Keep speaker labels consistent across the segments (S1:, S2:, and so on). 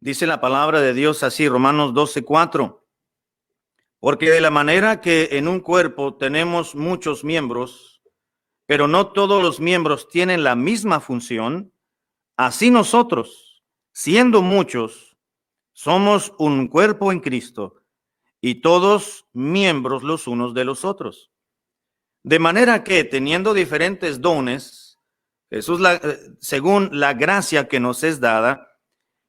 S1: Dice la palabra de Dios así, Romanos 12:4. Porque de la manera que en un cuerpo tenemos muchos miembros, pero no todos los miembros tienen la misma función, así nosotros, siendo muchos, somos un cuerpo en Cristo y todos miembros los unos de los otros. De manera que, teniendo diferentes dones, Jesús, según la gracia que nos es dada,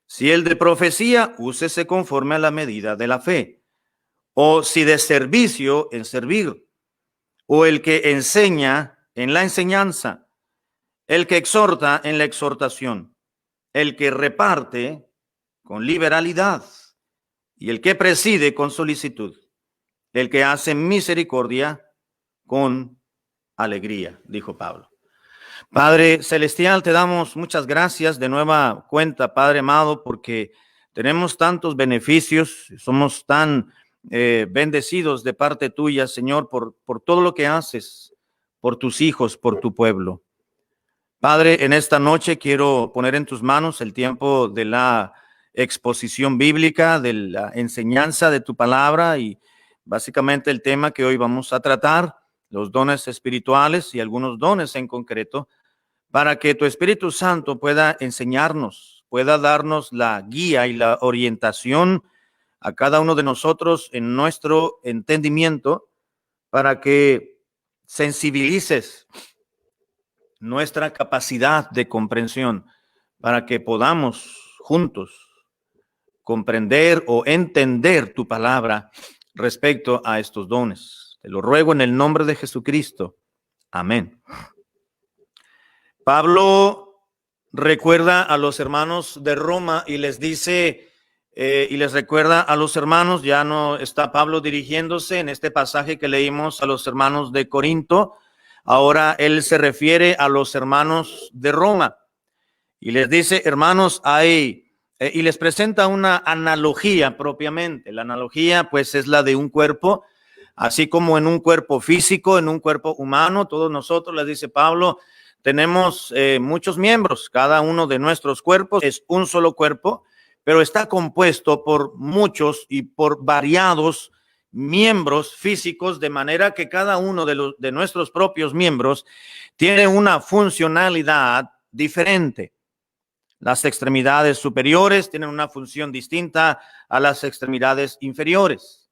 S1: si el de profecía, úsese conforme a la medida de la fe, o si de servicio, en servir, o el que enseña, en la enseñanza, el que exhorta, en la exhortación, el que reparte, con liberalidad, y el que preside, con solicitud, el que hace misericordia, con alegría, dijo Pablo. Padre celestial, te damos muchas gracias de nueva cuenta, Padre amado, porque tenemos tantos beneficios, somos tan bendecidos de parte tuya, Señor, por todo lo que haces, por tus hijos, por tu pueblo. Padre, en esta noche quiero poner en tus manos el tiempo de la exposición bíblica, de la enseñanza de tu palabra y básicamente el tema que hoy vamos a tratar, los dones espirituales y algunos dones en concreto, para que tu Espíritu Santo pueda enseñarnos, pueda darnos la guía y la orientación a cada uno de nosotros en nuestro entendimiento, para que sensibilices nuestra capacidad de comprensión, para que podamos juntos comprender o entender tu palabra respecto a estos dones. Te lo ruego en el nombre de Jesucristo. Amén. Pablo recuerda a los hermanos de Roma y les dice, y les recuerda a los hermanos, ya no está Pablo dirigiéndose en este pasaje que leímos a los hermanos de Corinto, ahora él se refiere a los hermanos de Roma y les dice, hermanos, y les presenta una analogía propiamente. La analogía pues es la de un cuerpo, así como en un cuerpo físico, en un cuerpo humano, todos nosotros, les dice Pablo, tenemos muchos miembros, cada uno de nuestros cuerpos es un solo cuerpo, pero está compuesto por muchos y por variados miembros físicos, de manera que cada uno de nuestros propios miembros tiene una funcionalidad diferente. Las extremidades superiores tienen una función distinta a las extremidades inferiores.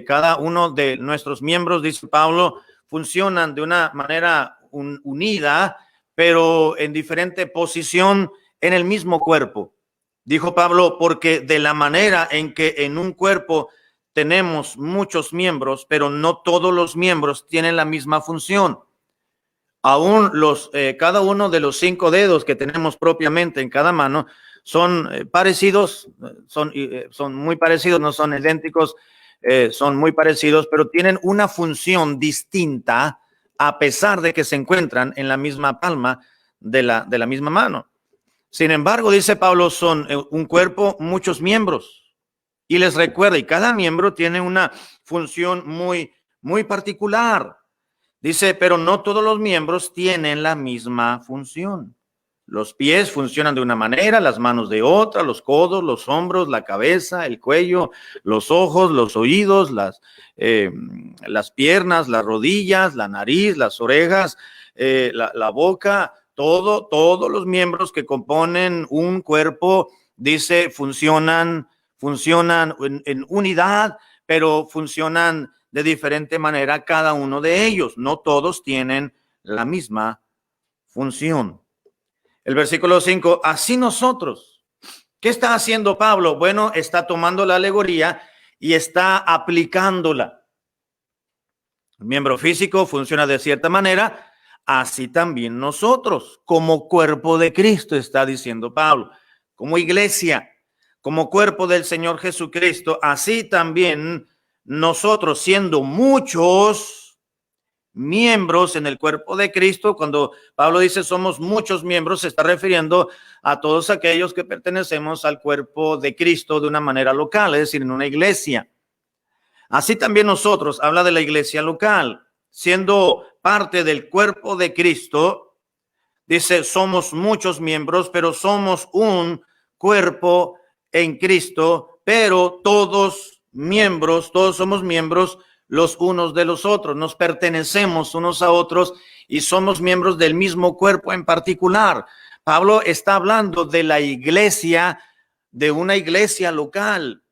S1: Cada uno de nuestros miembros, dice Pablo, funcionan de una manera unida, pero en diferente posición en el mismo cuerpo. Dijo Pablo, porque de la manera en que en un cuerpo tenemos muchos miembros, pero no todos los miembros tienen la misma función. Aún cada uno de los 5 dedos que tenemos propiamente en cada mano son parecidos, son muy parecidos, no son idénticos, son muy parecidos, pero tienen una función distinta a pesar de que se encuentran en la misma palma de la misma mano. Sin embargo, dice Pablo, son un cuerpo, muchos miembros. Y les recuerda, y cada miembro tiene una función muy, muy particular. Dice, pero no todos los miembros tienen la misma función. Los pies funcionan de una manera, las manos de otra, los codos, los hombros, la cabeza, el cuello, los ojos, los oídos, las piernas, las rodillas, la nariz, las orejas, la boca, todos los miembros que componen un cuerpo, dice, funcionan en unidad, pero funcionan de diferente manera cada uno de ellos. No todos tienen la misma función. El versículo 5, así nosotros. ¿Qué está haciendo Pablo? Bueno, está tomando la alegoría y está aplicándola. El miembro físico funciona de cierta manera, así también nosotros, como cuerpo de Cristo, está diciendo Pablo, como iglesia, como cuerpo del Señor Jesucristo, así también nosotros, siendo muchos miembros en el cuerpo de Cristo. Cuando Pablo dice somos muchos miembros, se está refiriendo a todos aquellos que pertenecemos al cuerpo de Cristo de una manera local, es decir, en una iglesia. Así también nosotros, habla de la iglesia local, siendo parte del cuerpo de Cristo, dice somos muchos miembros, pero somos un cuerpo en Cristo, pero todos miembros, todos somos miembros los unos de los otros, nos pertenecemos unos a otros y somos miembros del mismo cuerpo en particular. Pablo está hablando de la iglesia, de una iglesia local,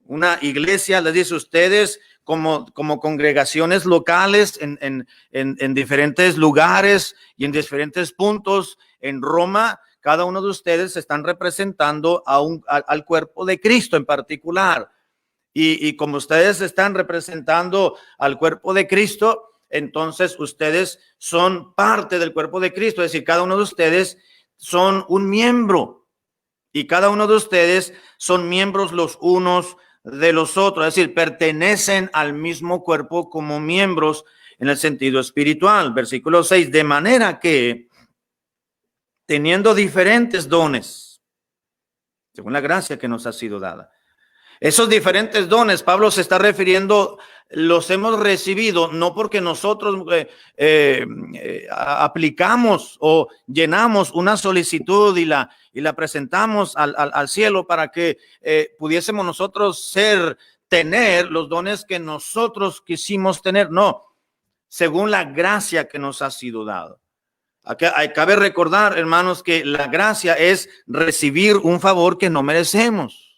S1: una iglesia, les dice ustedes, como congregaciones locales en diferentes lugares y en diferentes puntos en Roma. Cada uno de ustedes están representando al cuerpo de Cristo en particular. Y como ustedes están representando al cuerpo de Cristo, entonces ustedes son parte del cuerpo de Cristo. Es decir, cada uno de ustedes son un miembro y cada uno de ustedes son miembros los unos de los otros. Es decir, pertenecen al mismo cuerpo como miembros en el sentido espiritual. Versículo 6, de manera que teniendo diferentes dones, según la gracia que nos ha sido dada. Esos diferentes dones, Pablo se está refiriendo, los hemos recibido no porque nosotros aplicamos o llenamos una solicitud y la presentamos al cielo para que pudiésemos nosotros tener los dones que nosotros quisimos tener. No, según la gracia que nos ha sido dada. Cabe recordar, hermanos, que la gracia es recibir un favor que no merecemos.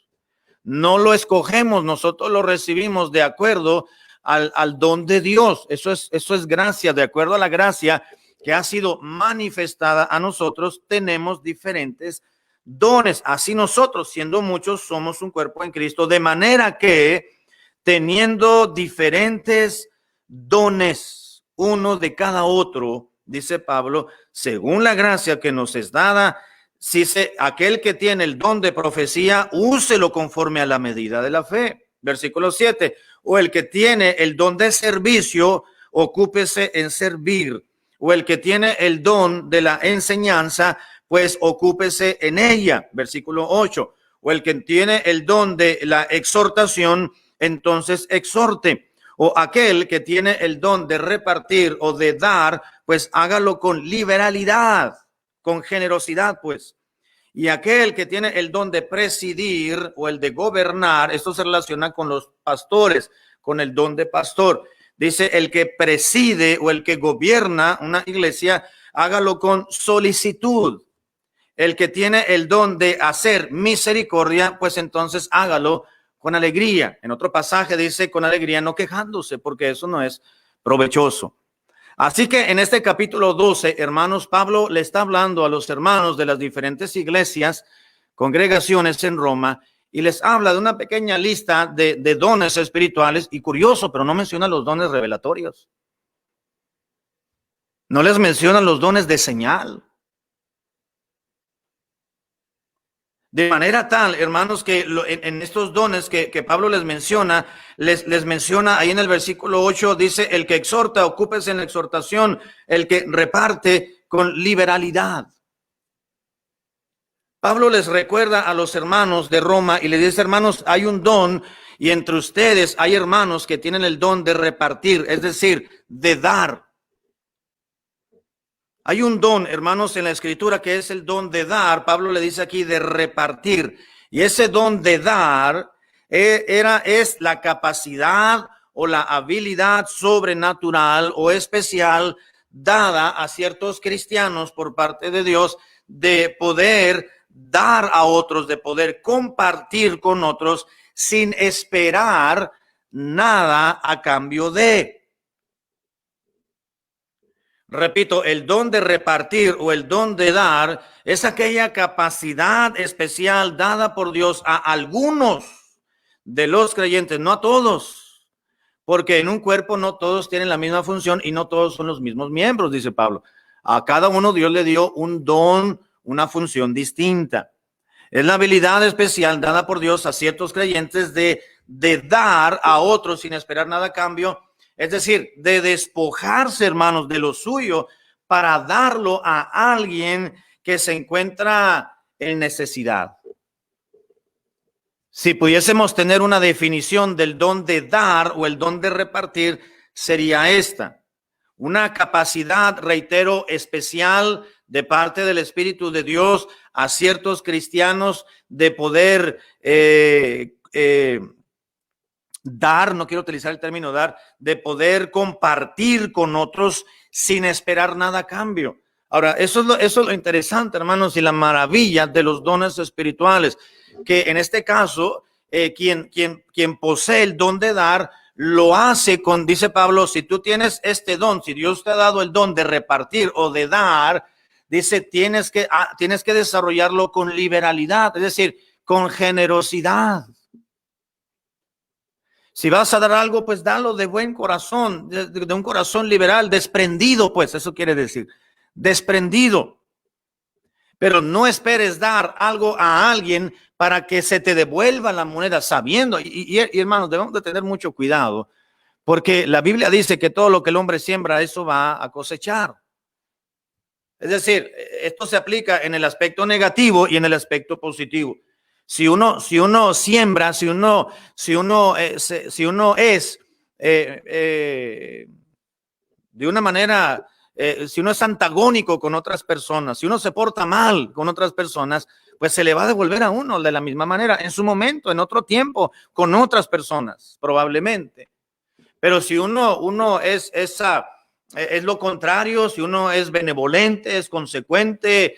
S1: No lo escogemos, nosotros lo recibimos de acuerdo al don de Dios. Eso es gracia, de acuerdo a la gracia que ha sido manifestada a nosotros, tenemos diferentes dones. Así nosotros, siendo muchos, somos un cuerpo en Cristo, de manera que teniendo diferentes dones, uno de cada otro, dice Pablo, según la gracia que nos es dada, si aquel que tiene el don de profecía, úselo conforme a la medida de la fe. Versículo 7. O el que tiene el don de servicio, ocúpese en servir. O el que tiene el don de la enseñanza, pues ocúpese en ella. Versículo 8. O el que tiene el don de la exhortación, entonces exhorte. O aquel que tiene el don de repartir o de dar, pues hágalo con liberalidad, con generosidad, pues. Y aquel que tiene el don de presidir o el de gobernar, esto se relaciona con los pastores, con el don de pastor. Dice, el que preside o el que gobierna una iglesia, hágalo con solicitud. El que tiene el don de hacer misericordia, pues entonces hágalo con alegría. En otro pasaje dice con alegría, no quejándose, porque eso no es provechoso. Así que en este capítulo 12, hermanos, Pablo le está hablando a los hermanos de las diferentes iglesias, congregaciones en Roma, y les habla de una pequeña lista de dones espirituales. Y curioso, pero no menciona los dones revelatorios. No les menciona los dones de señal. De manera tal, hermanos, que en estos dones que Pablo les menciona, les menciona ahí en el versículo 8, dice, el que exhorta, ocúpese en la exhortación, el que reparte con liberalidad. Pablo les recuerda a los hermanos de Roma y les dice, hermanos, hay un don y entre ustedes hay hermanos que tienen el don de repartir, es decir, de dar. Hay un don, hermanos, en la escritura que es el don de dar. Pablo le dice aquí de repartir. Y ese don de dar es la capacidad o la habilidad sobrenatural o especial dada a ciertos cristianos por parte de Dios de poder dar a otros, de poder compartir con otros sin esperar nada a cambio de. Repito, el don de repartir o el don de dar es aquella capacidad especial dada por Dios a algunos de los creyentes, no a todos, porque en un cuerpo no todos tienen la misma función y no todos son los mismos miembros, dice Pablo. A cada uno Dios le dio un don, una función distinta. Es la habilidad especial dada por Dios a ciertos creyentes de dar a otros sin esperar nada a cambio. Es decir, de despojarse, hermanos, de lo suyo para darlo a alguien que se encuentra en necesidad. Si pudiésemos tener una definición del don de dar o el don de repartir, sería esta. una capacidad, reitero, especial de parte del Espíritu de Dios a ciertos cristianos de poder dar, no quiero utilizar el término dar, de poder compartir con otros sin esperar nada a cambio. Ahora, eso es lo interesante, hermanos, y la maravilla de los dones espirituales, que en este caso, quien posee el don de dar, lo hace con, dice Pablo, si tú tienes este don, si Dios te ha dado el don de repartir o de dar, dice, tienes que desarrollarlo con liberalidad, es decir, con generosidad. Si vas a dar algo, pues dalo de buen corazón, de un corazón liberal, desprendido, pues eso quiere decir, desprendido. Pero no esperes dar algo a alguien para que se te devuelva la moneda sabiendo. Y hermanos, debemos de tener mucho cuidado, porque la Biblia dice que todo lo que el hombre siembra, eso va a cosechar. Es decir, esto se aplica en el aspecto negativo y en el aspecto positivo. Si uno siembra, si uno es de una manera, si uno es antagónico con otras personas, si uno se porta mal con otras personas, pues se le va a devolver a uno de la misma manera, en su momento, en otro tiempo, con otras personas, probablemente. Pero si uno es lo contrario, si uno es benevolente, es consecuente,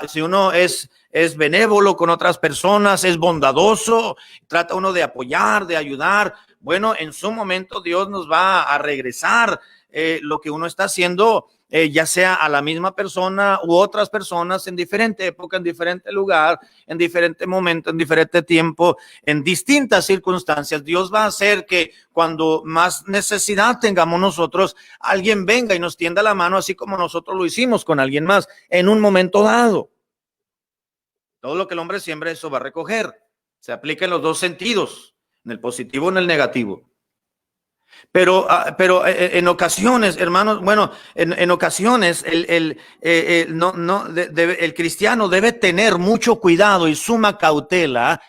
S1: si uno es benévolo con otras personas, es bondadoso, trata uno de apoyar, de ayudar, bueno, en su momento Dios nos va a regresar lo que uno está haciendo, ya sea a la misma persona u otras personas en diferente época, en diferente lugar, en diferente momento, en diferente tiempo, en distintas circunstancias. Dios va a hacer que cuando más necesidad tengamos nosotros, alguien venga y nos tienda la mano, así como nosotros lo hicimos con alguien más en un momento dado. Todo lo que el hombre siembra, eso va a recoger. Se aplica en los dos sentidos, en el positivo y en el negativo. Pero en ocasiones, hermanos, bueno, en ocasiones el cristiano debe tener mucho cuidado y suma cautela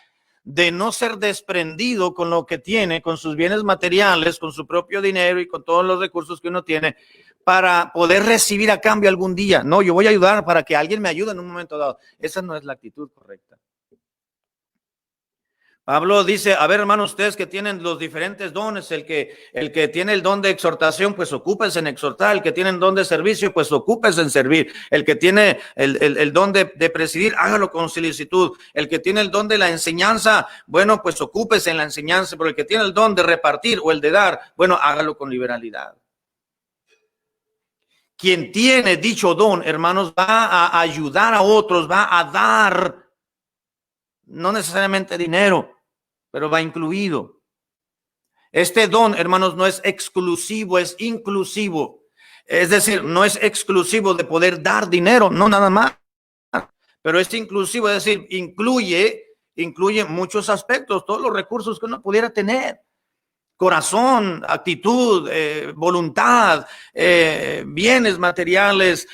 S1: de no ser desprendido con lo que tiene, con sus bienes materiales, con su propio dinero y con todos los recursos que uno tiene para poder recibir a cambio algún día. No, yo voy a ayudar para que alguien me ayude en un momento dado. Esa no es la actitud correcta. Pablo dice, a ver, hermanos, ustedes que tienen los diferentes dones, el que tiene el don de exhortación, pues ocúpense en exhortar, el que tiene el don de servicio, pues ocúpense en servir, el que tiene el don de presidir, hágalo con solicitud, el que tiene el don de la enseñanza, bueno, pues ocúpese en la enseñanza, pero el que tiene el don de repartir o el de dar, bueno, hágalo con liberalidad. Quien tiene dicho don, hermanos, va a ayudar a otros, va a dar, no necesariamente dinero, pero va incluido. Este don, hermanos, no es exclusivo, es inclusivo. Es decir, no es exclusivo de poder dar dinero, no nada más, pero es inclusivo, es decir, incluye muchos aspectos, todos los recursos que uno pudiera tener. Corazón, actitud, voluntad, bienes materiales,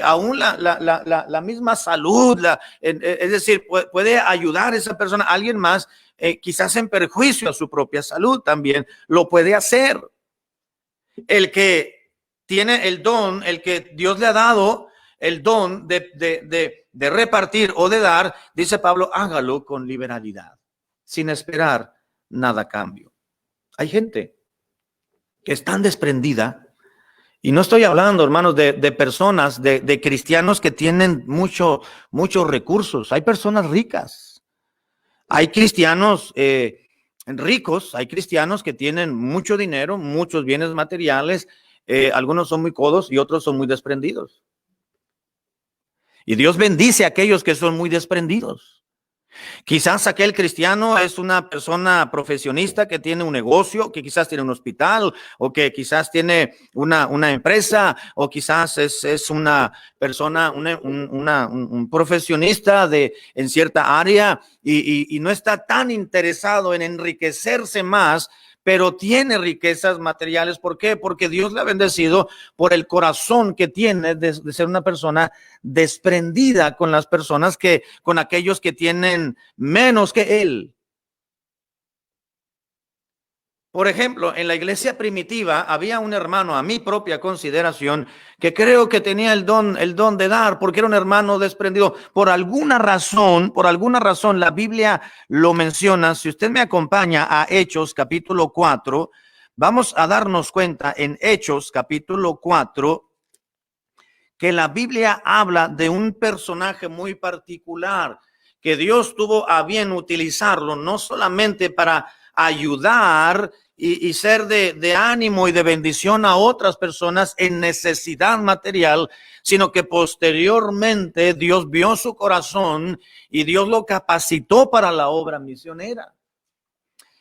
S1: aún la misma salud, es decir, puede ayudar a esa persona, a alguien más, quizás en perjuicio a su propia salud también, lo puede hacer. El que tiene el don, el que Dios le ha dado el don de repartir o de dar, dice Pablo, hágalo con liberalidad, sin esperar nada a cambio. Hay gente que es tan desprendida, y no estoy hablando, hermanos, de personas, de cristianos que tienen muchos recursos. Hay personas ricas, hay cristianos ricos, hay cristianos que tienen mucho dinero, muchos bienes materiales, algunos son muy codos y otros son muy desprendidos. Y Dios bendice a aquellos que son muy desprendidos. Quizás aquel cristiano es una persona profesionista que tiene un negocio, que quizás tiene un hospital, o que quizás tiene una empresa, o quizás es una persona, un profesionista en cierta área y no está tan interesado en enriquecerse más, pero tiene riquezas materiales. ¿Por qué? Porque Dios le ha bendecido por el corazón que tiene de ser una persona desprendida con las personas, con aquellos que tienen menos que él. Por ejemplo, en la iglesia primitiva había un hermano, a mi propia consideración, que creo que tenía el don de dar, porque era un hermano desprendido. Por alguna razón, la Biblia lo menciona. Si usted me acompaña a Hechos capítulo 4, vamos a darnos cuenta en Hechos capítulo 4 que la Biblia habla de un personaje muy particular, que Dios tuvo a bien utilizarlo, no solamente para ayudar y ser de ánimo y de bendición a otras personas en necesidad material, sino que posteriormente Dios vio su corazón y Dios lo capacitó para la obra misionera.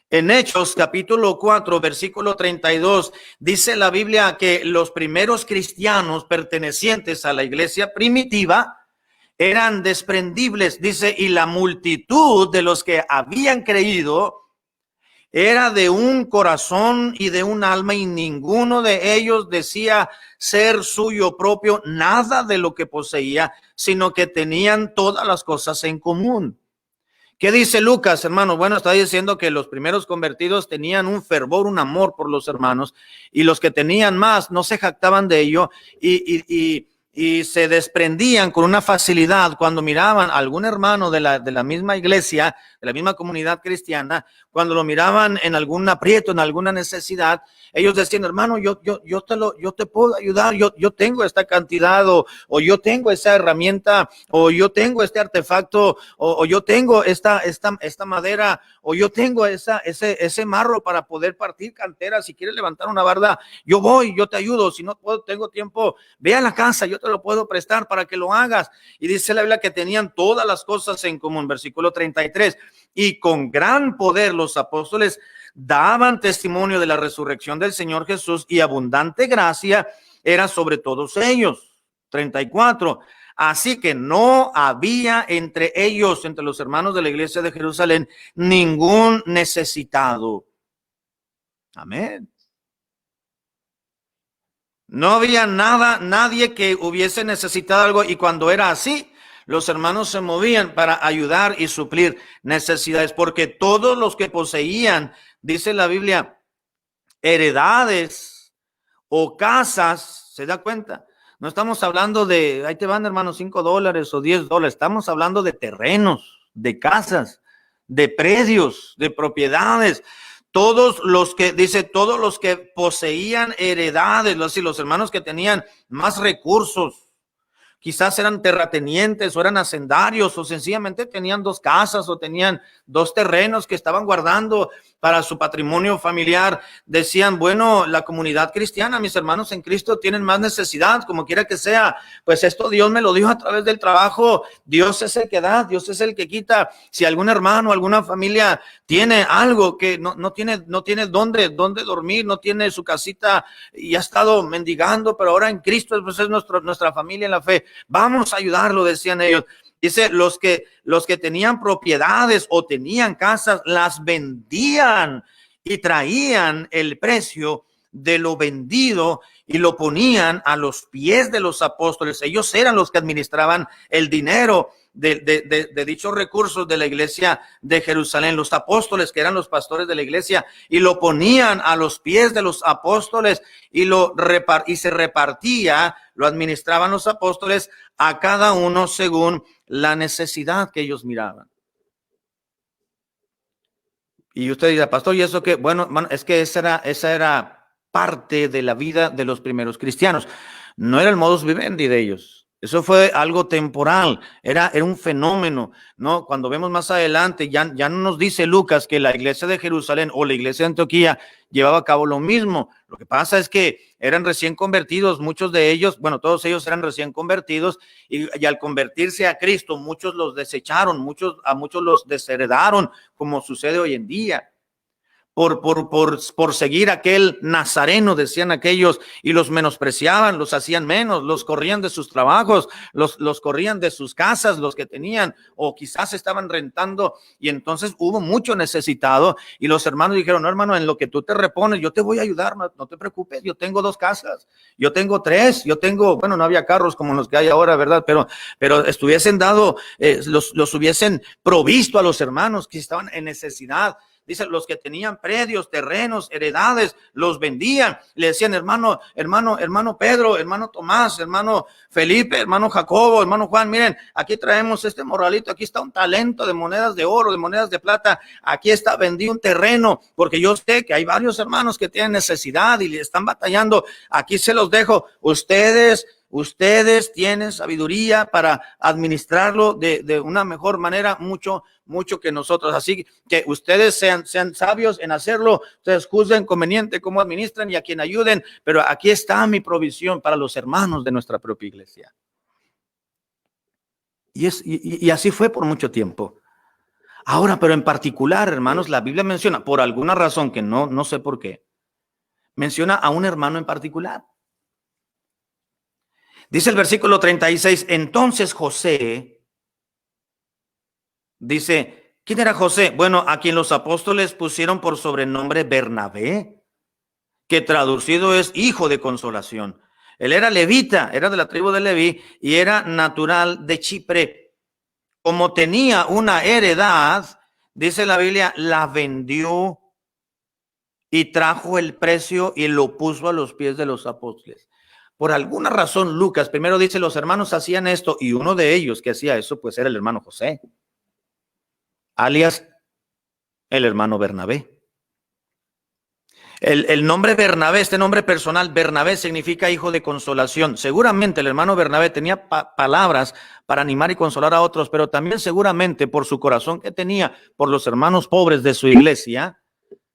S1: En Hechos capítulo 4, versículo 32, dice la Biblia que los primeros cristianos pertenecientes a la iglesia primitiva eran desprendibles, dice, y la multitud de los que habían creído era de un corazón y de un alma, y ninguno de ellos decía ser suyo propio nada de lo que poseía, sino que tenían todas las cosas en común. ¿Qué dice Lucas, hermano? Bueno, está diciendo que los primeros convertidos tenían un fervor, un amor por los hermanos, y los que tenían más no se jactaban de ello y se desprendían con una facilidad cuando miraban a algún hermano de la misma iglesia, de la misma comunidad cristiana, cuando lo miraban en algún aprieto, en alguna necesidad. Ellos decían, hermano, yo te puedo ayudar, yo tengo esta cantidad, o yo tengo esa herramienta, o yo tengo este artefacto, o yo tengo esta madera, o yo tengo ese marro para poder partir canteras. Si quieres levantar una barda, yo voy, yo te ayudo. Si no puedo, tengo tiempo, ve a la casa, yo te lo puedo prestar para que lo hagas. Y dice la Biblia que tenían todas las cosas en común. Versículo 33, y con gran poder los apóstoles daban testimonio de la resurrección del Señor Jesús, y abundante gracia era sobre todos ellos. 34. Así que no había entre ellos, entre los hermanos de la iglesia de Jerusalén, ningún necesitado. Amén. No había nadie que hubiese necesitado algo, y cuando era así, los hermanos se movían para ayudar y suplir necesidades, porque todos los que poseían, dice la Biblia, heredades o casas, ¿se da cuenta? No estamos hablando de, ahí te van, hermanos, $5 o $10. Estamos hablando de terrenos, de casas, de predios, de propiedades. Todos los que, dice, todos los que poseían heredades, los hermanos que tenían más recursos, quizás eran terratenientes o eran hacendarios, o sencillamente tenían 2 casas o tenían 2 terrenos que estaban guardando para su patrimonio familiar. Decían, bueno, la comunidad cristiana, mis hermanos en Cristo tienen más necesidad, como quiera que sea, pues esto Dios me lo dio a través del trabajo. Dios es el que da, Dios es el que quita. Si algún hermano, alguna familia tiene algo que no tiene dónde dormir, no tiene su casita y ha estado mendigando, pero ahora en Cristo pues es nuestra familia en la fe, vamos a ayudarlo, decían ellos. Dice, los que tenían propiedades o tenían casas, las vendían y traían el precio de lo vendido y lo ponían a los pies de los apóstoles. Ellos eran los que administraban el dinero de dichos recursos de la iglesia de Jerusalén, los apóstoles, que eran los pastores de la iglesia, y lo ponían a los pies de los apóstoles y se repartía, lo administraban los apóstoles a cada uno según la necesidad que ellos miraban. Y usted dirá, pastor, ¿y eso qué? Bueno, es que esa era parte de la vida de los primeros cristianos. No era el modus vivendi de ellos. Eso fue algo temporal, era un fenómeno, ¿no? Cuando vemos más adelante, ya no nos dice Lucas que la iglesia de Jerusalén o la iglesia de Antioquía llevaba a cabo lo mismo. Lo que pasa es que eran recién convertidos, muchos de ellos, bueno, todos ellos eran recién convertidos, y al convertirse a Cristo, muchos los desecharon, a muchos los desheredaron, como sucede hoy en día. Por seguir aquel nazareno, decían aquellos, y los menospreciaban, los hacían menos, los corrían de sus trabajos, los corrían de sus casas, los que tenían, o quizás estaban rentando, y entonces hubo mucho necesitado, y los hermanos dijeron, no, hermano, en lo que tú te repones, yo te voy a ayudar, no te preocupes, yo tengo 2 casas, yo tengo 3, bueno, no había carros como los que hay ahora, ¿verdad? Pero estuviesen dado, los hubiesen provisto a los hermanos que estaban en necesidad Dice, los que tenían predios, terrenos, heredades, los vendían. Le decían, hermano Pedro, hermano Tomás, hermano Felipe, hermano Jacobo, hermano Juan, miren, aquí traemos este morralito, aquí está un talento de monedas de oro, de monedas de plata, aquí está, vendí un terreno, porque yo sé que hay varios hermanos que tienen necesidad y le están batallando. Aquí se los dejo. Ustedes tienen sabiduría para administrarlo de una mejor manera, mucho que nosotros. Así que ustedes sean sabios en hacerlo. Ustedes juzguen conveniente cómo administran y a quien ayuden. Pero aquí está mi provisión para los hermanos de nuestra propia iglesia. Y así fue por mucho tiempo. Ahora, pero en particular, hermanos, la Biblia menciona, por alguna razón que no sé por qué, menciona a un hermano en particular. Dice el versículo 36, entonces José, dice, ¿quién era José? Bueno, a quien los apóstoles pusieron por sobrenombre Bernabé, que traducido es hijo de consolación. Él era levita, era de la tribu de Leví y era natural de Chipre. Como tenía una heredad, dice la Biblia, la vendió y trajo el precio y lo puso a los pies de los apóstoles. Por alguna razón, Lucas primero dice, los hermanos hacían esto, y uno de ellos que hacía eso, pues era el hermano José, alias el hermano Bernabé. El nombre Bernabé, este nombre personal, Bernabé, significa hijo de consolación. Seguramente el hermano Bernabé tenía palabras para animar y consolar a otros, pero también seguramente por su corazón que tenía por los hermanos pobres de su iglesia,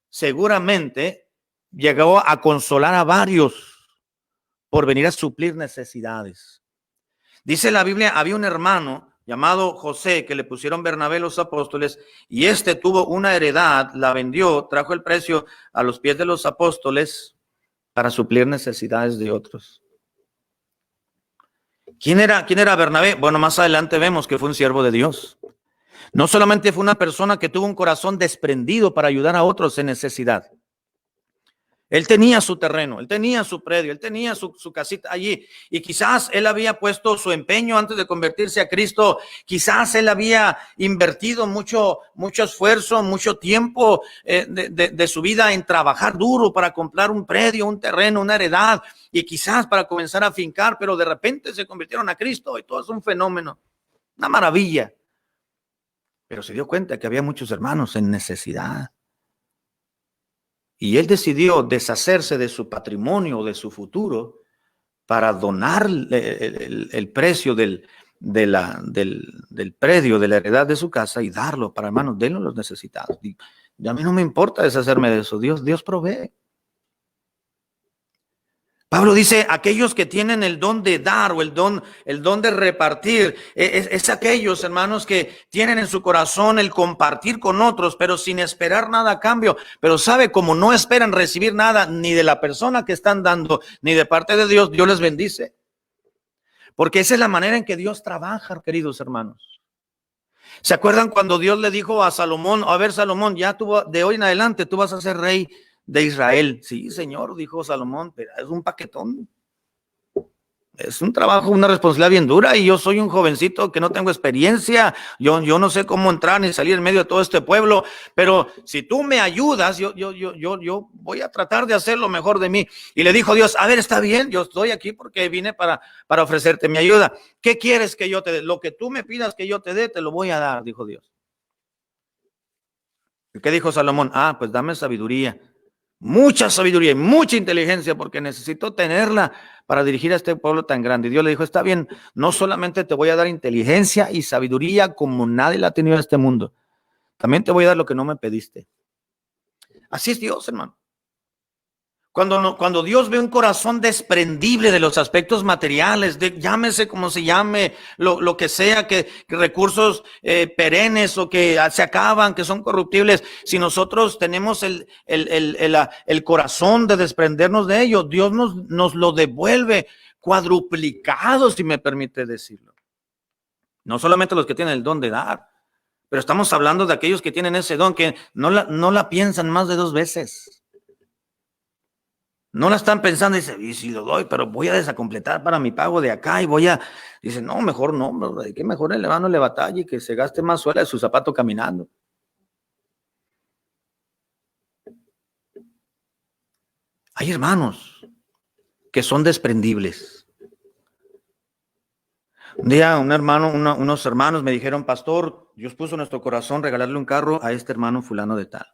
S1: seguramente llegó a consolar a varios por venir a suplir necesidades. Dice la Biblia, había un hermano llamado José que le pusieron Bernabé los apóstoles, y este tuvo una heredad, la vendió, trajo el precio a los pies de los apóstoles para suplir necesidades de otros. ¿Quién era Bernabé? Bueno, más adelante vemos que fue un siervo de Dios. No solamente fue una persona que tuvo un corazón desprendido para ayudar a otros en necesidad. Él tenía su terreno, él tenía su predio, él tenía su casita allí, y quizás él había puesto su empeño antes de convertirse a Cristo. Quizás él había invertido mucho esfuerzo, mucho tiempo de su vida en trabajar duro para comprar un predio, un terreno, una heredad, y quizás para comenzar a fincar, pero de repente se convirtieron a Cristo y todo es un fenómeno, una maravilla. Pero se dio cuenta que había muchos hermanos en necesidad. Y él decidió deshacerse de su patrimonio, de su futuro, para donar el precio del predio, de la heredad de su casa, y darlo para hermanos, denlo a los necesitados. Y a mí no me importa deshacerme de eso. Dios provee. Pablo dice, aquellos que tienen el don de dar o el don de repartir, es aquellos hermanos que tienen en su corazón el compartir con otros, pero sin esperar nada a cambio. Pero sabe, como no esperan recibir nada ni de la persona que están dando, ni de parte de Dios, Dios les bendice. Porque esa es la manera en que Dios trabaja, queridos hermanos. ¿Se acuerdan cuando Dios le dijo a Salomón, a ver, Salomón, ya tú, de hoy en adelante tú vas a ser rey de Israel? Sí, señor, dijo Salomón, pero es un paquetón. Es un trabajo, una responsabilidad bien dura, y yo soy un jovencito que no tengo experiencia. Yo no sé cómo entrar ni salir en medio de todo este pueblo, pero si tú me ayudas, yo voy a tratar de hacer lo mejor de mí. Y le dijo Dios, a ver, está bien, yo estoy aquí porque vine para ofrecerte mi ayuda. ¿Qué quieres que yo te dé? Lo que tú me pidas que yo te dé, te lo voy a dar, dijo Dios. ¿Y qué dijo Salomón? Pues dame sabiduría. Mucha sabiduría y mucha inteligencia, porque necesito tenerla para dirigir a este pueblo tan grande. Y Dios le dijo, está bien, no solamente te voy a dar inteligencia y sabiduría como nadie la ha tenido en este mundo, también te voy a dar lo que no me pediste. Así es Dios, hermano. Cuando Dios ve un corazón desprendible de los aspectos materiales, llámese como se llame, lo que sea, que recursos perennes o que se acaban, que son corruptibles, si nosotros tenemos el corazón de desprendernos de ellos, Dios nos lo devuelve cuadruplicado, si me permite decirlo. No solamente los que tienen el don de dar, pero estamos hablando de aquellos que tienen ese don, que no la piensan más de 2 veces. No la están pensando y dicen, y si lo doy, pero voy a desacompletar para mi pago de acá y dice, no, mejor no, que mejor el hermano le batalle y que se gaste más suela de su zapato caminando. Hay hermanos que son desprendibles. Un día unos hermanos me dijeron, pastor, Dios puso en nuestro corazón regalarle un carro a este hermano fulano de tal.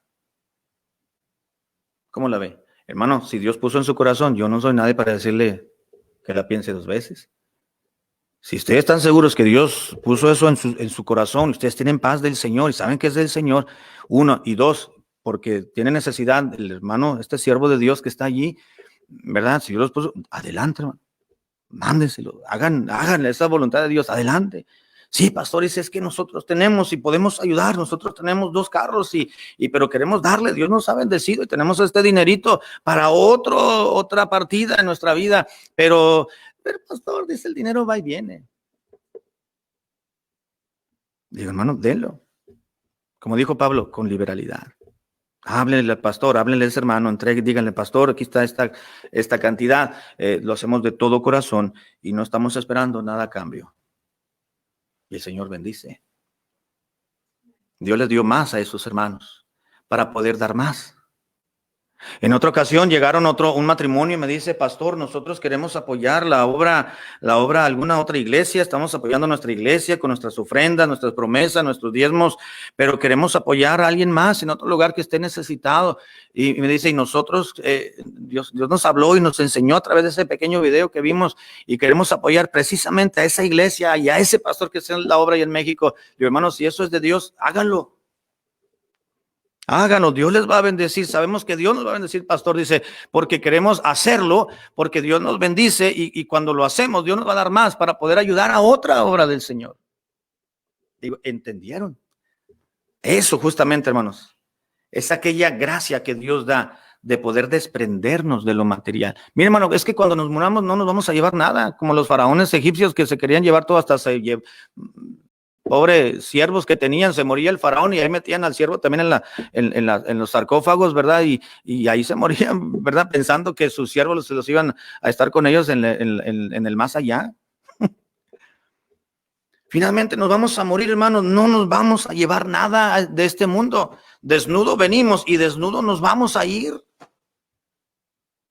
S1: ¿Cómo la ve? Hermano, si Dios puso en su corazón, yo no soy nadie para decirle que la piense dos veces. Si ustedes están seguros que Dios puso eso en su corazón, ustedes tienen paz del Señor y saben que es del Señor, uno, y dos, porque tiene necesidad el hermano, este siervo de Dios que está allí, ¿verdad? Si Dios los puso, adelante, hermano, mándenselo, háganle esa voluntad de Dios, adelante. Sí, pastor, dice, es que nosotros tenemos y podemos ayudar, nosotros tenemos 2 carros pero queremos darle, Dios nos ha bendecido y tenemos este dinerito para otra partida en nuestra vida, pero pastor, dice, el dinero va y viene. Digo, hermano, denlo. Como dijo Pablo, con liberalidad. Háblenle al pastor, háblenle a ese hermano, díganle, pastor, aquí está esta cantidad, lo hacemos de todo corazón y no estamos esperando nada a cambio. Y el Señor bendice. Dios les dio más a esos hermanos para poder dar más. En otra ocasión llegaron un matrimonio y me dice, pastor, nosotros queremos apoyar la obra alguna otra iglesia, estamos apoyando nuestra iglesia con nuestras ofrendas, nuestras promesas, nuestros diezmos, pero queremos apoyar a alguien más en otro lugar que esté necesitado. Y me dice, y nosotros, Dios nos habló y nos enseñó a través de ese pequeño video que vimos y queremos apoyar precisamente a esa iglesia y a ese pastor que está en la obra ahí en México. Digo, hermanos, si eso es de Dios, háganlo. Háganlo, Dios les va a bendecir. Sabemos que Dios nos va a bendecir, pastor, dice, porque queremos hacerlo, porque Dios nos bendice y cuando lo hacemos, Dios nos va a dar más para poder ayudar a otra obra del Señor. Digo, ¿entendieron? Eso justamente, hermanos, es aquella gracia que Dios da de poder desprendernos de lo material. Miren, hermano, es que cuando nos muramos no nos vamos a llevar nada, como los faraones egipcios que se querían llevar todo hasta pobres siervos que tenían, se moría el faraón y ahí metían al siervo también en los sarcófagos, ¿verdad? Y ahí se morían, ¿verdad? Pensando que sus siervos los iban a estar con ellos en el más allá. Finalmente nos vamos a morir, hermanos, no nos vamos a llevar nada de este mundo. Desnudo venimos y desnudo nos vamos a ir.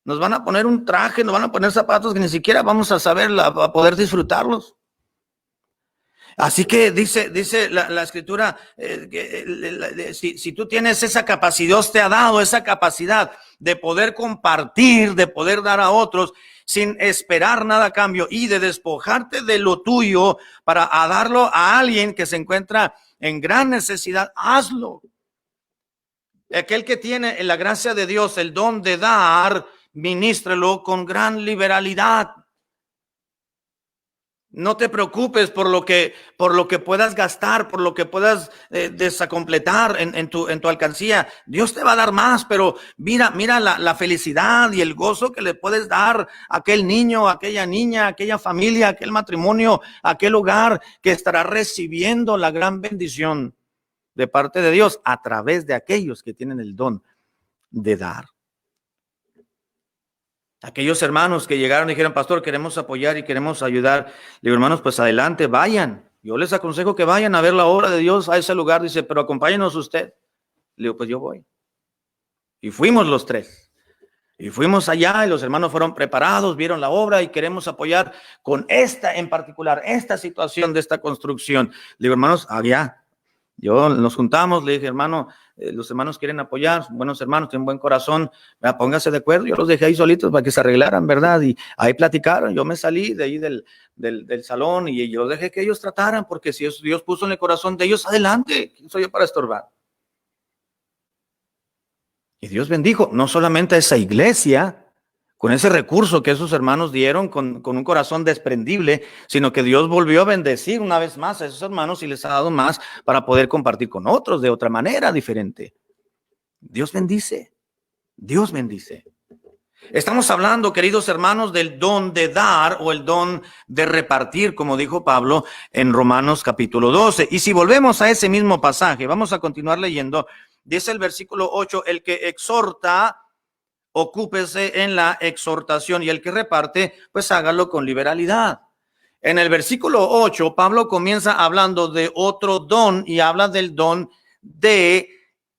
S1: Nos van a poner un traje, nos van a poner zapatos que ni siquiera vamos a saber a poder disfrutarlos. Así que dice la escritura, si tú tienes esa capacidad, Dios te ha dado esa capacidad de poder compartir, de poder dar a otros sin esperar nada a cambio y de despojarte de lo tuyo para darlo a alguien que se encuentra en gran necesidad, hazlo. Aquel que tiene la gracia de Dios, el don de dar, ministrelo con gran liberalidad. No te preocupes por lo que puedas gastar, por lo que puedas desacompletar en tu alcancía. Dios te va a dar más, pero mira la felicidad y el gozo que le puedes dar a aquel niño, a aquella niña, a aquella familia, a aquel matrimonio, a aquel hogar que estará recibiendo la gran bendición de parte de Dios a través de aquellos que tienen el don de dar. Aquellos hermanos que llegaron y dijeron, pastor, queremos apoyar y queremos ayudar. Le digo, hermanos, pues adelante, vayan. Yo les aconsejo que vayan a ver la obra de Dios a ese lugar. Dice, pero acompáñenos usted. Le digo, pues yo voy. Y fuimos los 3. Y fuimos allá y los hermanos fueron preparados, vieron la obra y queremos apoyar con esta en particular, esta situación de esta construcción. Le digo, hermanos, allá. Nos juntamos, le dije, hermano, los hermanos quieren apoyar, buenos hermanos, tienen buen corazón, pónganse de acuerdo. Yo los dejé ahí solitos para que se arreglaran, ¿verdad? Y ahí platicaron. Yo me salí de ahí del salón y yo dejé que ellos trataran, porque si Dios puso en el corazón de ellos, adelante. ¿Quién soy yo para estorbar? Y Dios bendijo no solamente a esa iglesia, con ese recurso que esos hermanos dieron con un corazón desprendible, sino que Dios volvió a bendecir una vez más a esos hermanos y les ha dado más para poder compartir con otros de otra manera diferente. Dios bendice. Dios bendice. Estamos hablando, queridos hermanos, del don de dar o el don de repartir, como dijo Pablo en Romanos capítulo 12. Y si volvemos a ese mismo pasaje, vamos a continuar leyendo. Dice el versículo 8, el que exhorta, ocúpese en la exhortación, y el que reparte, pues hágalo con liberalidad. En el versículo 8, Pablo comienza hablando de otro don y habla del don de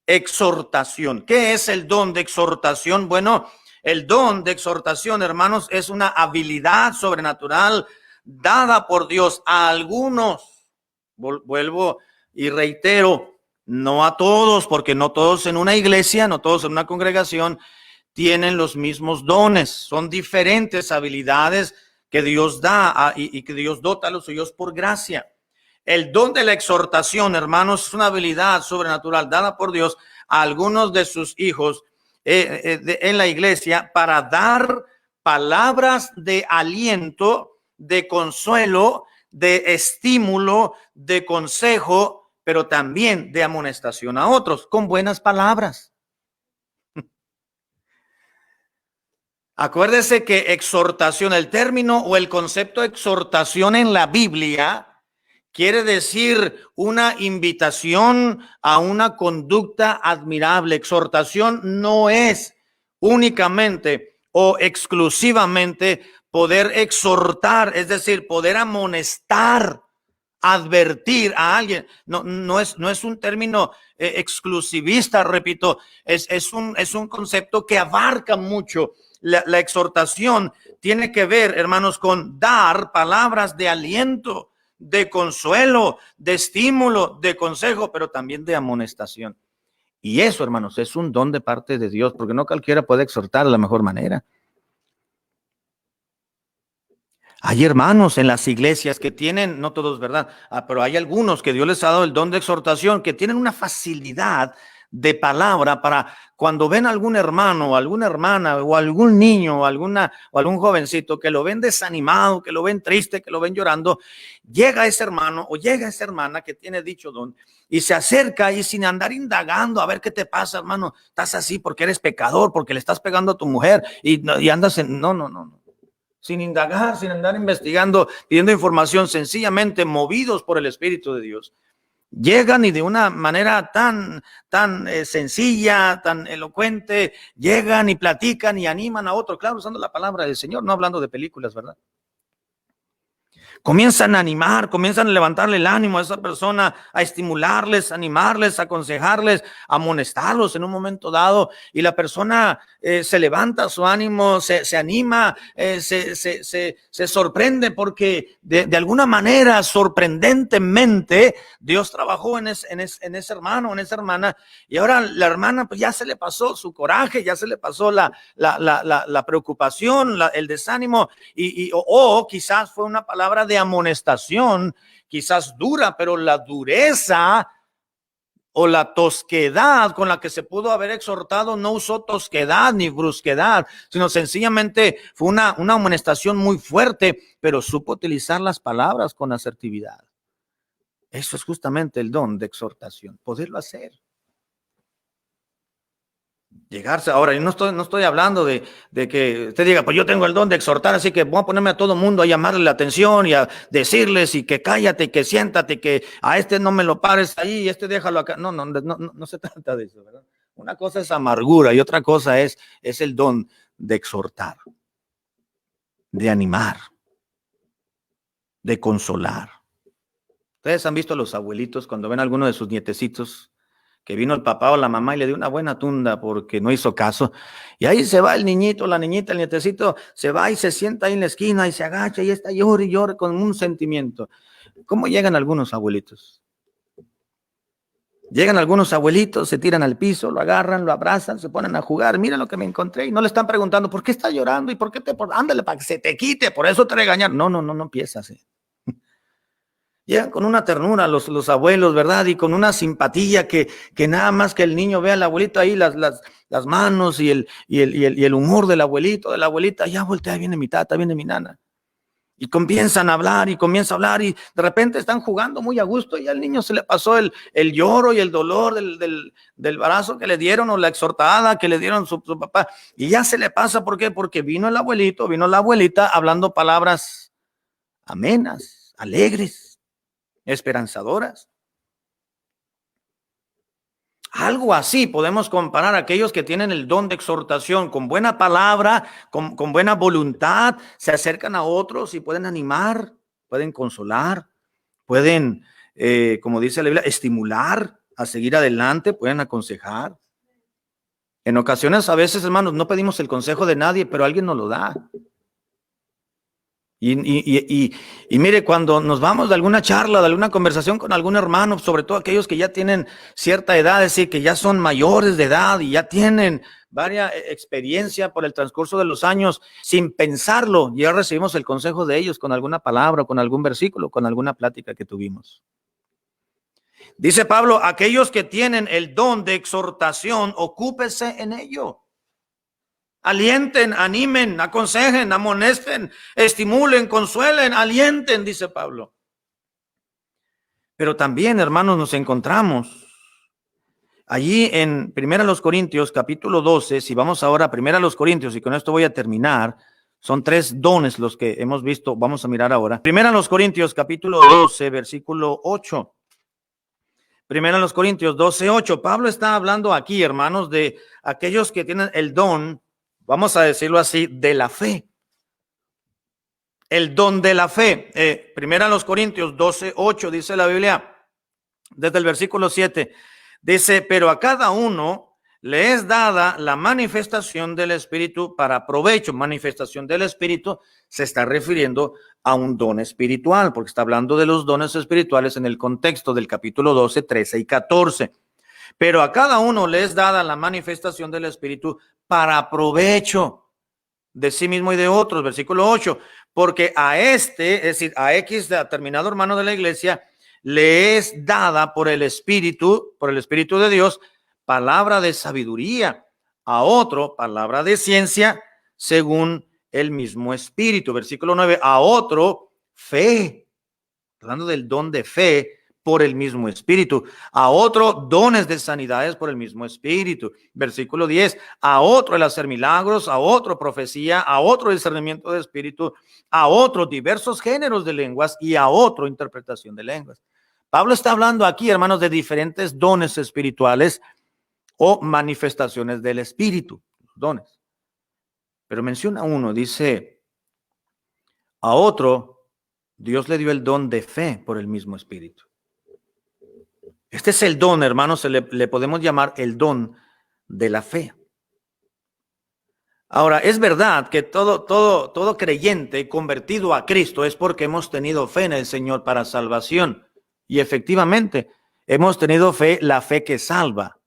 S1: exhortación. ¿Qué es el don de exhortación? Bueno, El don de exhortación, hermanos, es una habilidad sobrenatural dada por Dios a algunos. Vuelvo y reitero, no a todos, porque no todos en una iglesia, no todos en una congregación tienen los mismos dones. Son diferentes habilidades que Dios da y que Dios dota a los suyos por gracia. El don de la exhortación, hermanos, es una habilidad sobrenatural dada por Dios a algunos de sus hijos en la iglesia para dar palabras de aliento, de consuelo, de estímulo, de consejo, pero también de amonestación a otros con buenas palabras. Acuérdese que exhortación, el término o el concepto de exhortación en la Biblia quiere decir una invitación a una conducta admirable. Exhortación no es únicamente o exclusivamente poder exhortar, es decir, poder amonestar, advertir a alguien. No es un término exclusivista, repito, es un concepto que abarca mucho. La exhortación tiene que ver, hermanos, con dar palabras de aliento, de consuelo, de estímulo, de consejo, pero también de amonestación. Y eso, hermanos, es un don de parte de Dios, porque no cualquiera puede exhortar de la mejor manera. Hay hermanos en las iglesias que tienen, no todos, ¿verdad? Pero hay algunos que Dios les ha dado el don de exhortación, que tienen una facilidad de palabra para cuando ven a algún hermano o alguna hermana o algún niño o algún jovencito que lo ven desanimado, que lo ven triste, que lo ven llorando, llega ese hermano o llega esa hermana que tiene dicho don y se acerca y sin andar indagando a ver qué te pasa, hermano, estás así porque eres pecador, porque le estás pegando a tu mujer y andas en... No. Sin indagar, sin andar investigando, pidiendo información, sencillamente movidos por el Espíritu de Dios. Llegan y de una manera tan sencilla, tan elocuente, llegan y platican y animan a otro, claro, usando la palabra del Señor, no hablando de películas, ¿verdad? Comienzan a animar, comienzan a levantarle el ánimo a esa persona, a estimularles, a animarles, a aconsejarles, a amonestarlos en un momento dado. Y la persona se levanta su ánimo, se anima, se sorprende porque de alguna manera, sorprendentemente, Dios trabajó en ese hermano, en esa hermana. Y ahora la hermana pues ya se le pasó su coraje, ya se le pasó la preocupación, el desánimo o quizás fue una palabra de amonestación, quizás dura, pero la dureza o la tosquedad con la que se pudo haber exhortado no usó tosquedad ni brusquedad, sino sencillamente fue una amonestación muy fuerte, pero supo utilizar las palabras con asertividad. Eso es justamente el don de exhortación, poderlo hacer. Llegarse. Ahora, yo no estoy hablando de que usted diga, pues yo tengo el don de exhortar, así que voy a ponerme a todo mundo a llamarle la atención y a decirles y que cállate, que siéntate, que a este no me lo pares ahí, este déjalo acá. No se trata de eso, ¿verdad? Una cosa es amargura y otra cosa es el don de exhortar, de animar, de consolar. Ustedes han visto a los abuelitos cuando ven a alguno de sus nietecitos que vino el papá o la mamá y le dio una buena tunda porque no hizo caso. Y ahí se va el niñito, la niñita, el nietecito, se va y se sienta ahí en la esquina y se agacha y está llore y llore con un sentimiento. ¿Cómo llegan algunos abuelitos? Llegan algunos abuelitos, se tiran al piso, lo agarran, lo abrazan, se ponen a jugar. Mira lo que me encontré y no le están preguntando ¿por qué está llorando? ¿Y por qué ándale para que se te quite? Por eso te regañaron. No empieza así. Llegan con una ternura los abuelos, ¿verdad? Y con una simpatía que nada más que el niño vea al abuelito ahí, las manos y el humor del abuelito, de la abuelita, ya voltea, viene mi tata, viene mi nana. Y comienzan a hablar y de repente están jugando muy a gusto y al niño se le pasó el lloro y el dolor del brazo que le dieron o la exhortada que le dieron su papá. Y ya se le pasa, ¿por qué? Porque vino el abuelito, vino la abuelita hablando palabras amenas, alegres, esperanzadoras. Algo así podemos comparar a aquellos que tienen el don de exhortación, con buena palabra, con buena voluntad, se acercan a otros y pueden animar, pueden consolar, pueden, como dice la Biblia, estimular a seguir adelante, pueden aconsejar. En ocasiones, a veces, hermanos, no pedimos el consejo de nadie, pero alguien nos lo da. Y mire, cuando nos vamos de alguna charla, de alguna conversación con algún hermano, sobre todo aquellos que ya tienen cierta edad, es decir, que ya son mayores de edad y ya tienen varias experiencia por el transcurso de los años, sin pensarlo, ya recibimos el consejo de ellos con alguna palabra, con algún versículo, con alguna plática que tuvimos. Dice Pablo, aquellos que tienen el don de exhortación, ocúpese en ello. Alienten, animen, aconsejen, amonesten, estimulen, consuelen, alienten, dice Pablo. Pero también, hermanos, nos encontramos allí en 1 Corintios, capítulo 12, si vamos ahora a 1 Corintios, y con esto voy a terminar, son 3 dones los que hemos visto, vamos a mirar ahora. 1 Corintios, capítulo 12, versículo 8. 1 Corintios 12, 8. Pablo está hablando aquí, hermanos, de aquellos que tienen el don, vamos a decirlo así, de la fe. El don de la fe. 1 Corintios 12, 8 dice la Biblia, desde el versículo 7, dice, pero a cada uno le es dada la manifestación del Espíritu para provecho. Manifestación del Espíritu se está refiriendo a un don espiritual, porque está hablando de los dones espirituales en el contexto del capítulo 12, 13 y 14. Pero a cada uno le es dada la manifestación del Espíritu para provecho de sí mismo y de otros. Versículo 8, porque a este, es decir, a X determinado hermano de la iglesia, le es dada por el Espíritu de Dios, palabra de sabiduría, a otro, palabra de ciencia, según el mismo Espíritu. Versículo 9, a otro, fe, hablando del don de fe, por el mismo Espíritu, a otro dones de sanidades por el mismo Espíritu. Versículo 10, a otro el hacer milagros, a otro profecía, a otro discernimiento de espíritu, a otro diversos géneros de lenguas y a otro interpretación de lenguas. Pablo está hablando aquí, hermanos, de diferentes dones espirituales o manifestaciones del Espíritu, dones. Pero menciona uno, dice, a otro Dios le dio el don de fe por el mismo Espíritu. Este es el don, hermanos, le podemos llamar el don de la fe. Ahora, es verdad que todo creyente convertido a Cristo es porque hemos tenido fe en el Señor para salvación. Y efectivamente, hemos tenido fe, la fe que salva.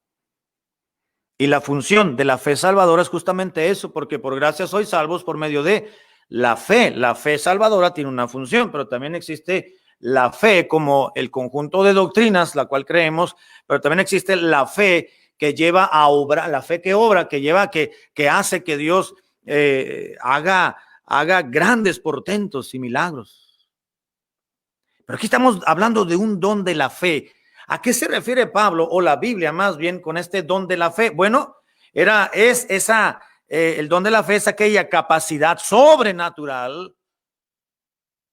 S1: Y la función de la fe salvadora es justamente eso, porque por gracia sois salvos por medio de la fe. La fe salvadora tiene una función, pero también existe la fe como el conjunto de doctrinas, la cual creemos, pero también existe la fe que lleva a obrar, la fe que obra, que lleva, que hace que Dios haga grandes portentos y milagros. Pero aquí estamos hablando de un don de la fe. ¿A qué se refiere Pablo o la Biblia más bien con este don de la fe? Bueno, el don de la fe es aquella capacidad sobrenatural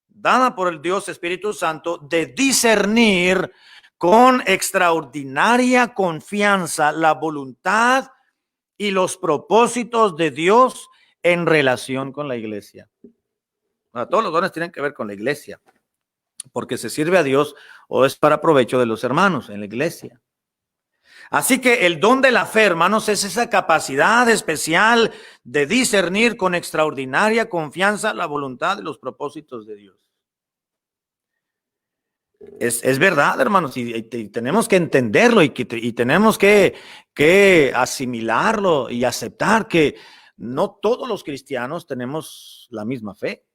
S1: dada por el Dios Espíritu Santo de discernir con extraordinaria confianza la voluntad y los propósitos de Dios en relación con la iglesia. Bueno, todos los dones tienen que ver con la iglesia, porque se sirve a Dios o es para provecho de los hermanos en la iglesia. Así que el don de la fe, hermanos, es esa capacidad especial de discernir con extraordinaria confianza la voluntad y los propósitos de Dios. Es verdad, hermanos, y tenemos que entenderlo y tenemos que asimilarlo y aceptar que no todos los cristianos tenemos la misma fe.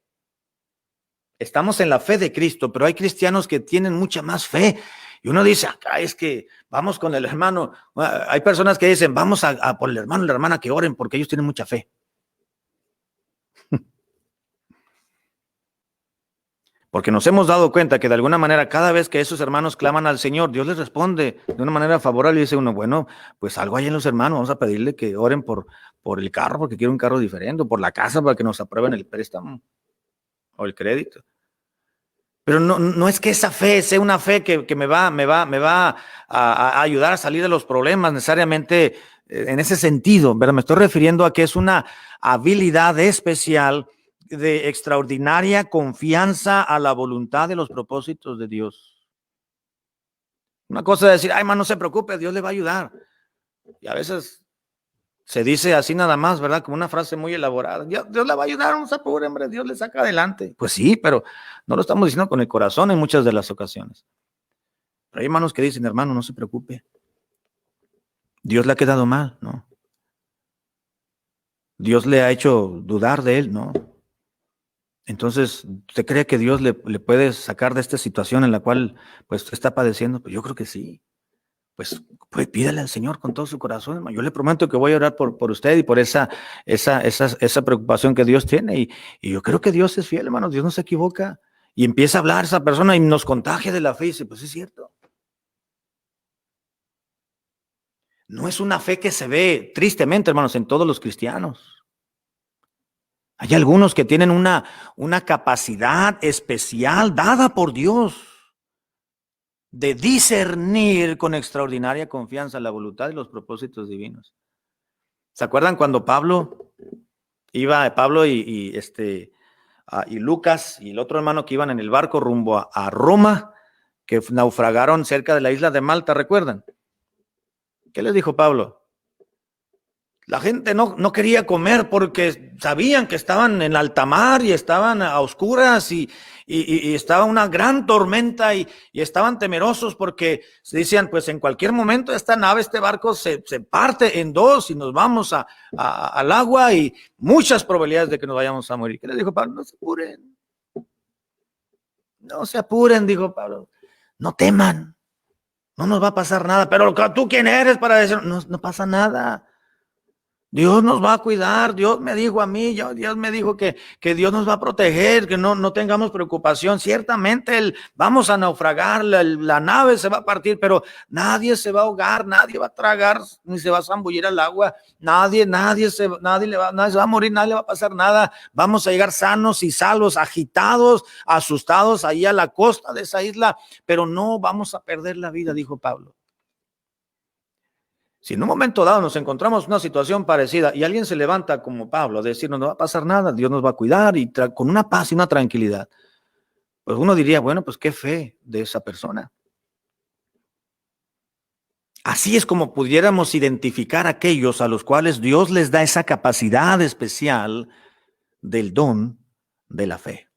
S1: Estamos en la fe de Cristo, pero hay cristianos que tienen mucha más fe. Y uno dice, acá es que vamos con el hermano. Hay personas que dicen, vamos a por el hermano y la hermana que oren porque ellos tienen mucha fe. Porque nos hemos dado cuenta que de alguna manera cada vez que esos hermanos claman al Señor, Dios les responde de una manera favorable y dice uno, bueno, pues algo hay en los hermanos, vamos a pedirle que oren por el carro porque quiero un carro diferente, o por la casa para que nos aprueben el préstamo o el crédito. Pero no es que esa fe sea una fe que me va a ayudar a salir de los problemas necesariamente en ese sentido, ¿verdad? Me estoy refiriendo a que es una habilidad especial de extraordinaria confianza a la voluntad de los propósitos de Dios. Una cosa es decir, ay, man, no se preocupe, Dios le va a ayudar. Y a veces Se dice así nada más, ¿verdad? Como una frase muy elaborada. Dios la va a ayudar, no se apure, hombre, Dios le saca adelante. Pues sí, pero no lo estamos diciendo con el corazón en muchas de las ocasiones. Pero hay hermanos que dicen, hermano, no se preocupe. Dios le ha quedado mal, ¿no? Dios le ha hecho dudar de él, ¿no? Entonces, ¿usted cree que Dios le puede sacar de esta situación en la cual pues está padeciendo? Pues yo creo que sí. Pues pídale al Señor con todo su corazón, hermano. Yo le prometo que voy a orar por usted y por esa preocupación que Dios tiene. Y yo creo que Dios es fiel, hermano. Dios no se equivoca. Y empieza a hablar esa persona y nos contagia de la fe. Y dice, pues es cierto. No es una fe que se ve tristemente, hermanos, en todos los cristianos. Hay algunos que tienen una capacidad especial dada por Dios de discernir con extraordinaria confianza la voluntad y los propósitos divinos. ¿Se acuerdan cuando Pablo y Lucas y el otro hermano que iban en el barco rumbo a Roma, que naufragaron cerca de la isla de Malta, recuerdan? ¿Qué les dijo Pablo? La gente no quería comer porque sabían que estaban en alta mar y estaban a oscuras y estaba una gran tormenta y estaban temerosos porque se decían, pues en cualquier momento esta nave, este barco se parte en dos y nos vamos al agua y muchas probabilidades de que nos vayamos a morir. ¿Qué les dijo Pablo? No se apuren. No se apuren, dijo Pablo. No teman. No nos va a pasar nada. Pero ¿tú quién eres para decir? No pasa nada. Dios nos va a cuidar, Dios me dijo a mí, Dios me dijo que Dios nos va a proteger, que no tengamos preocupación. Ciertamente vamos a naufragar, la nave se va a partir, pero nadie se va a ahogar, nadie va a tragar, ni se va a zambullir al agua, nadie se va a morir, nadie le va a pasar nada. Vamos a llegar sanos y salvos, agitados, asustados ahí a la costa de esa isla, pero no vamos a perder la vida, dijo Pablo. Si en un momento dado nos encontramos en una situación parecida y alguien se levanta como Pablo a decirnos no va a pasar nada, Dios nos va a cuidar y con una paz y una tranquilidad, pues uno diría, bueno, pues qué fe de esa persona. Así es como pudiéramos identificar a aquellos a los cuales Dios les da esa capacidad especial del don de la fe.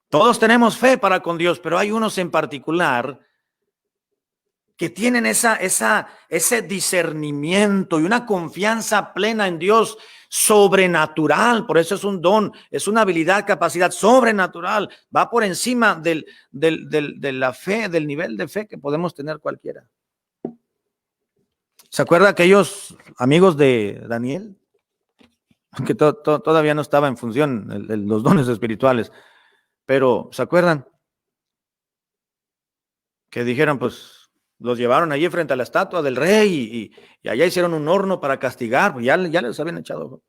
S1: Todos tenemos fe para con Dios, pero hay unos en particular que tienen ese discernimiento y una confianza plena en Dios sobrenatural. Por eso es un don, es una habilidad, capacidad sobrenatural. Va por encima de la fe, del nivel de fe que podemos tener cualquiera. ¿Se acuerda aquellos amigos de Daniel? Que todavía no estaba en función los dones espirituales. Pero, ¿se acuerdan? Que dijeron, pues, los llevaron allí frente a la estatua del rey y allá hicieron un horno para castigar, pues ya les habían echado.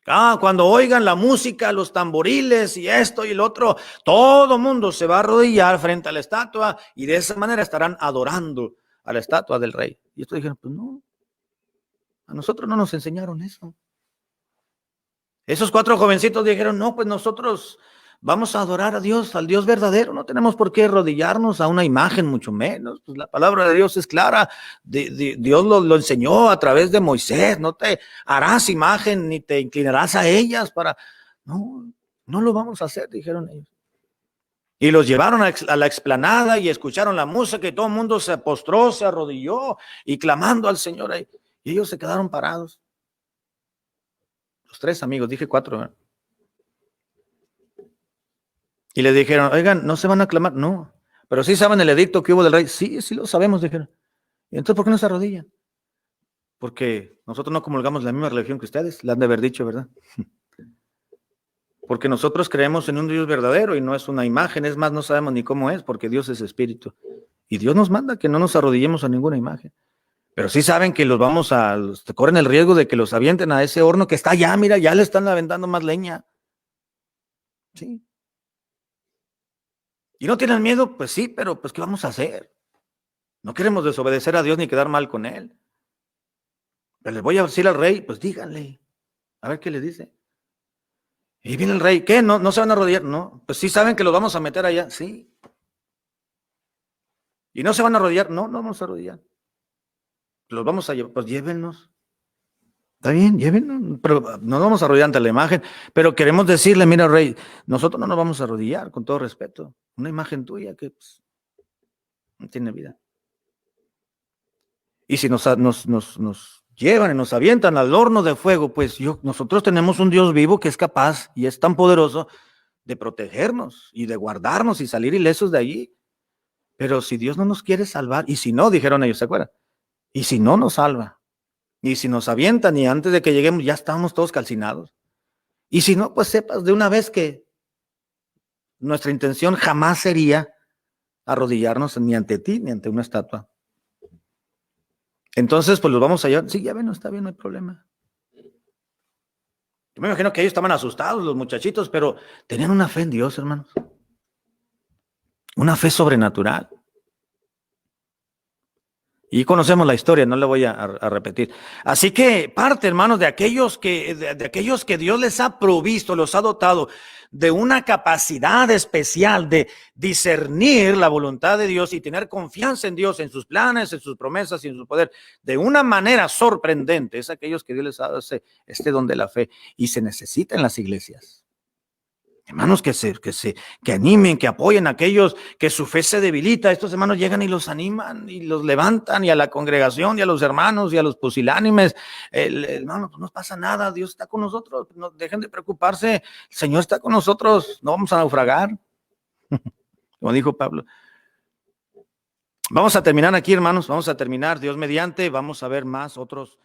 S1: Cuando oigan la música, los tamboriles y esto y el otro, todo mundo se va a arrodillar frente a la estatua y de esa manera estarán adorando a la estatua del rey. Y estos dijeron, pues no, a nosotros no nos enseñaron eso. Esos 4 jovencitos dijeron, no, pues nosotros vamos a adorar a Dios, al Dios verdadero. No tenemos por qué arrodillarnos a una imagen, mucho menos. Pues la palabra de Dios es clara. Dios lo enseñó a través de Moisés. No te harás imagen ni te inclinarás a ellas para... No lo vamos a hacer, dijeron ellos. Y los llevaron a la explanada y escucharon la música y todo el mundo se postró, se arrodilló y clamando al Señor ahí. Y ellos se quedaron parados. Los 3 amigos, dije 4, ¿verdad? Y le dijeron, oigan, ¿no se van a clamar? No, pero sí saben el edicto que hubo del rey. Sí lo sabemos, dijeron. ¿Y entonces por qué no se arrodillan? Porque nosotros no comulgamos la misma religión que ustedes, la han de haber dicho, ¿verdad? Porque nosotros creemos en un Dios verdadero y no es una imagen, es más, no sabemos ni cómo es, porque Dios es espíritu. Y Dios nos manda que no nos arrodillemos a ninguna imagen. Pero sí saben que corren el riesgo de que los avienten a ese horno que está allá, mira, ya le están aventando más leña. Sí. ¿Y no tienen miedo? Pues sí, pero pues ¿qué vamos a hacer? No queremos desobedecer a Dios ni quedar mal con Él. Pero les voy a decir al rey, pues díganle, a ver qué le dice. Y viene el rey, ¿qué? ¿No se van a arrodillar? No, pues sí saben que los vamos a meter allá, sí. ¿Y no se van a arrodillar? No vamos a arrodillar. Los vamos a llevar, pues llévennos. Está bien, lleven, pero no nos vamos a arrodillar ante la imagen, pero queremos decirle, mira, rey, nosotros no nos vamos a arrodillar, con todo respeto. Una imagen tuya que pues, no tiene vida. Y si nos llevan y nos avientan al horno de fuego, pues nosotros tenemos un Dios vivo que es capaz y es tan poderoso de protegernos y de guardarnos y salir ilesos de allí. Pero si Dios no nos quiere salvar, y si no, dijeron ellos, ¿se acuerdan? Y si no nos salva, y si nos avientan y antes de que lleguemos ya estamos todos calcinados. Y si no, pues sepas de una vez que nuestra intención jamás sería arrodillarnos ni ante ti ni ante una estatua. Entonces, pues los vamos a llevar. Sí, ya ven, no está bien, no hay problema. Yo me imagino que ellos estaban asustados, los muchachitos, pero tenían una fe en Dios, hermanos. Una fe sobrenatural. Y conocemos la historia, no la voy a repetir. Así que parte, hermanos, de aquellos que Dios les ha provisto, los ha dotado de una capacidad especial de discernir la voluntad de Dios y tener confianza en Dios, en sus planes, en sus promesas y en su poder, de una manera sorprendente. Es aquellos que Dios les ha dado este don de la fe y se necesita en las iglesias. Hermanos que animen, que apoyen a aquellos que su fe se debilita. Estos hermanos llegan y los animan y los levantan, y a la congregación y a los hermanos y a los pusilánimes. Hermano, pues no pasa nada, Dios está con nosotros, no dejen de preocuparse, el Señor está con nosotros, no vamos a naufragar. Como dijo Pablo. Vamos a terminar aquí, hermanos, vamos a terminar, Dios mediante, vamos a ver más otros